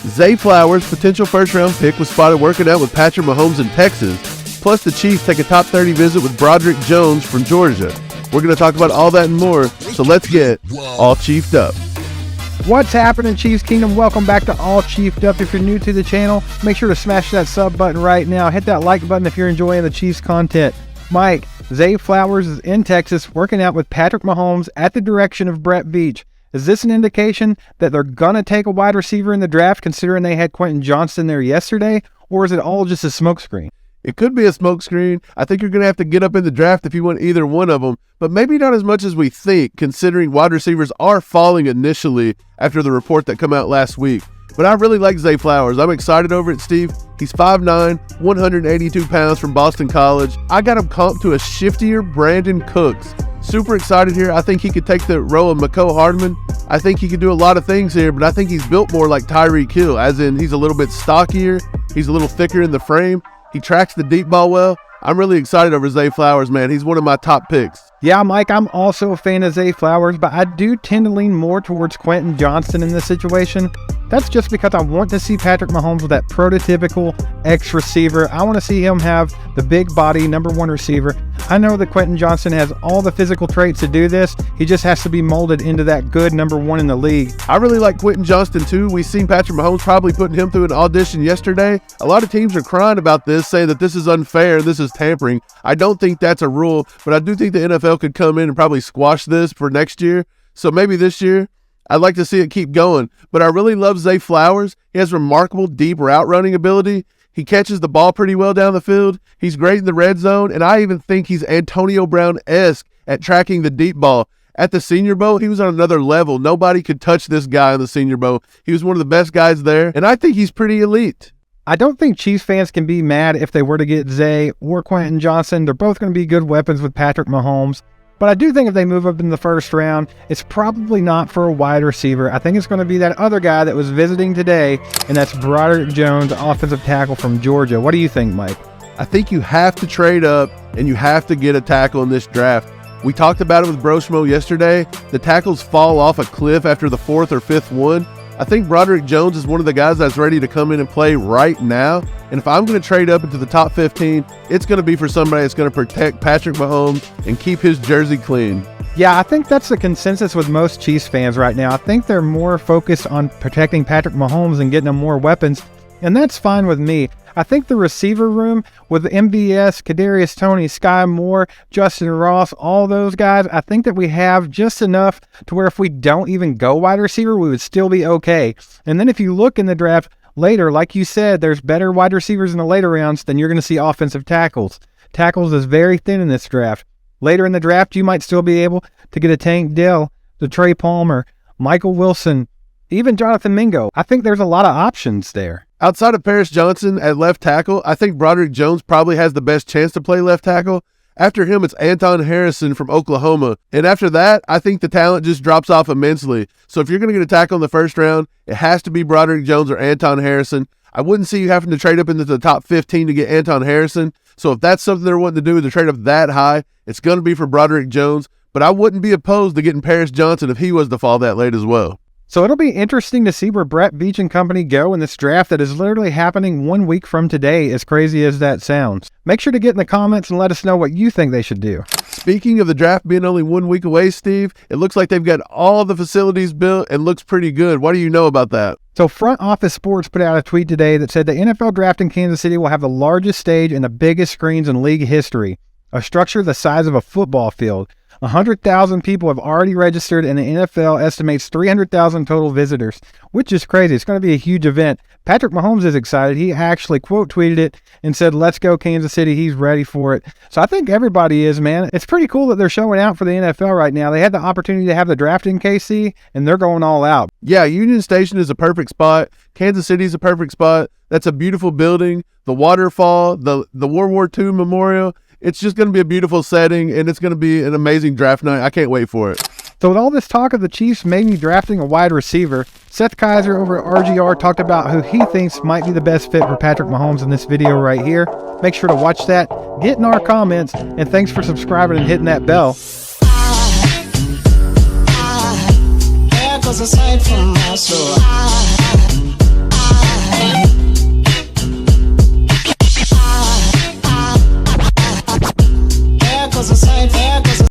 Zay Flowers, potential first-round pick, was spotted working out with Patrick Mahomes in Texas. Plus, the Chiefs take a top 30 visit with Broderick Jones from Georgia. We're going to talk about all that and more, so let's get all chiefed up. What's happening, Chiefs Kingdom? Welcome back to All Chiefed Up. If you're new to the channel, make sure to smash that sub button right now. Hit that like button if you're enjoying the Chiefs content. Mike, Zay Flowers is in Texas working out with Patrick Mahomes at the direction of Brett Veach. Is this an indication that they're going to take a wide receiver in the draft, considering they had Quentin Johnston there yesterday, or is it all just a smokescreen? It could be a smokescreen. I think you're going to have to get up in the draft if you want either one of them, but maybe not as much as we think, considering wide receivers are falling initially after the report that came out last week. But I really like Zay Flowers. I'm excited over it, Steve. He's 5'9", 182 pounds from Boston College. I got him comped to a shiftier Brandon Cooks. Super excited here. I think he could take the role of Mecole Hardman. I think he could do a lot of things here, but I think he's built more like Tyreek Hill, as in he's a little bit stockier. He's a little thicker in the frame. He tracks the deep ball well. I'm really excited over Zay Flowers, man. He's one of my top picks. Yeah, Mike, I'm also a fan of Zay Flowers, but I do tend to lean more towards Quentin Johnston in this situation. That's just because I want to see Patrick Mahomes with that prototypical X-receiver. I want to see him have the big body number one receiver. I know that Quentin Johnston has all the physical traits to do this. He just has to be molded into that good number one in the league. I really like Quentin Johnston too. We've seen Patrick Mahomes probably putting him through an audition yesterday. A lot of teams are crying about this, saying that this is unfair, this is tampering. I don't think that's a rule, but I do think the NFL could come in and probably squash this for next year. So maybe this year, I'd like to see it keep going. But I really love Zay Flowers. He has remarkable deep route running ability. He catches the ball pretty well down the field. He's great in the red zone. And I even think he's Antonio Brown-esque at tracking the deep ball. At the Senior Bowl, he was on another level. Nobody could touch this guy in the Senior Bowl. He was one of the best guys there. And I think he's pretty elite. I don't think Chiefs fans can be mad if they were to get Zay or Quentin Johnston. They're both going to be good weapons with Patrick Mahomes. But I do think if they move up in the first round, it's probably not for a wide receiver. I think it's going to be that other guy that was visiting today, and that's Broderick Jones, offensive tackle from Georgia. What do you think, Mike? I think you have to trade up, and you have to get a tackle in this draft. We talked about it with Broshmo yesterday. The tackles fall off a cliff after the fourth or fifth one. I think Broderick Jones is one of the guys that's ready to come in and play right now. And if I'm going to trade up into the top 15, it's going to be for somebody that's going to protect Patrick Mahomes and keep his jersey clean. Yeah, I think that's the consensus with most Chiefs fans right now. I think they're more focused on protecting Patrick Mahomes and getting him more weapons, and that's fine with me. I think the receiver room with MVS, Kadarius Toney, Sky Moore, Justin Ross, all those guys, I think that we have just enough to where if we don't even go wide receiver, we would still be okay. And then if you look in the draft later, like you said, there's better wide receivers in the later rounds than you're going to see offensive tackles. Tackles is very thin in this draft. Later in the draft, you might still be able to get a Tank Dell, the Trey Palmer, Michael Wilson, even Jonathan Mingo. I think there's a lot of options there. Outside of Paris Johnson at left tackle, I think Broderick Jones probably has the best chance to play left tackle. After him, it's Anton Harrison from Oklahoma. And after that, I think the talent just drops off immensely. So if you're going to get a tackle in the first round, it has to be Broderick Jones or Anton Harrison. I wouldn't see you having to trade up into the top 15 to get Anton Harrison. So if that's something they're wanting to do, to trade up that high, it's going to be for Broderick Jones. But I wouldn't be opposed to getting Paris Johnson if he was to fall that late as well. So it'll be interesting to see where Brett Veach and company go in this draft that is literally happening 1 week from today, as crazy as that sounds. Make sure to get in the comments and let us know what you think they should do. Speaking of the draft being only 1 week away, Steve, it looks like they've got all the facilities built and looks pretty good. What do you know about that? So Front Office Sports put out a tweet today that said the NFL draft in Kansas City will have the largest stage and the biggest screens in league history, a structure the size of a football field. 100,000 people have already registered, and the NFL estimates 300,000 total visitors, which is crazy. It's going to be a huge event. Patrick Mahomes is excited. He actually quote tweeted it and said, "Let's go Kansas City." He's ready for it. So I think everybody is, man. It's pretty cool that they're showing out for the NFL right now. They had the opportunity to have the draft in KC, and they're going all out. Yeah, Union Station is a perfect spot. Kansas City is a perfect spot. That's a beautiful building. The waterfall, the World War II memorial. It's just going to be a beautiful setting, and it's going to be an amazing draft night. I can't wait for it. So with all this talk of the Chiefs maybe drafting a wide receiver, Seth Keysor over at RGR talked about who he thinks might be the best fit for Patrick Mahomes in this video right here. Make sure to watch that, get in our comments, and thanks for subscribing and hitting that bell. There goes a sight from my soul.